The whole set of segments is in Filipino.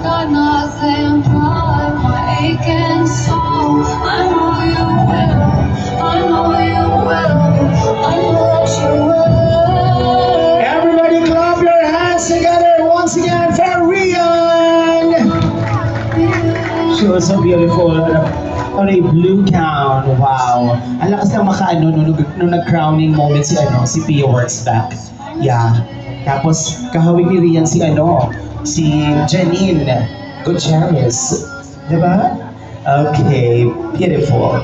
got nothing but my aching soul. I know you will, I know you will, I know that you will. Everybody clap your hands together once again for Rian! She was so beautiful on a blue gown. Wow. Ang lakas ng makaano nung nag-crowning moment si Pia Works back. Yeah. Tapos kahawig ni Rian si Janine Gutierrez. Diba? Okay. Beautiful.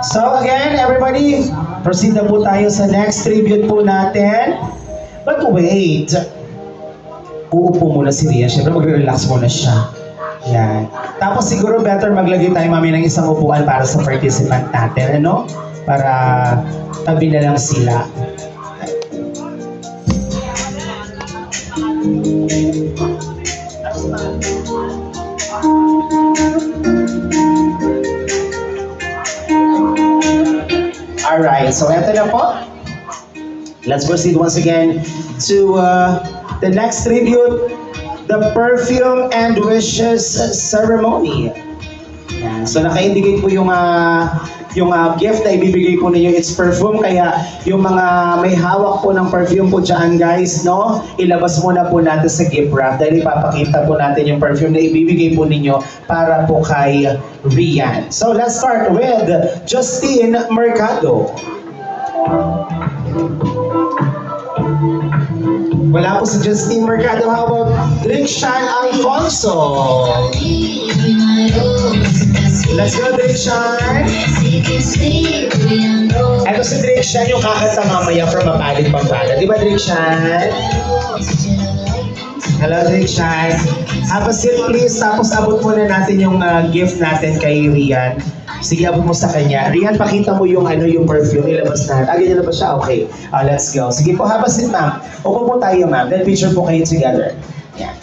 So again, everybody, proceed na po tayo sa next tribute po natin. But wait. Uupo muna si Rian. Siyempre magre-relax muna siya. Yan. Tapos siguro better maglagay tayo mami ng isang upuan para sa participant natin, Para tabi na lang sila. Alright, so eto na po. Let's proceed once again to the next tribute. The Perfume and Wishes Ceremony. Yan. So naka-indicate po yung gift na ibibigay po ninyo. It's perfume, kaya yung mga may hawak po ng perfume po dyan guys, ilabas muna po natin sa gift wrap dahil ipapakita po natin yung perfume na ibibigay po ninyo para po kay Rian. So let's start with Justine Mercado. Wala po si Justine Mercado. How about Drickshan Alfonso? Let's go, Drickshan! Ito si Drickshan yung kakanta mamaya from Mapalit Pampanga. Di ba, Drickshan? Hello, Drickshan. Have a seat, please. Tapos abot muna natin yung gift natin kay Rian. Sige, abot mo sa kanya. Rian, pakita mo yung perfume. Ilabas na. Ganyan na ba siya? Okay. Let's go. Sige po, have a seat, ma'am. Upo po tayo, ma'am. Then picture po kayo together. Yeah.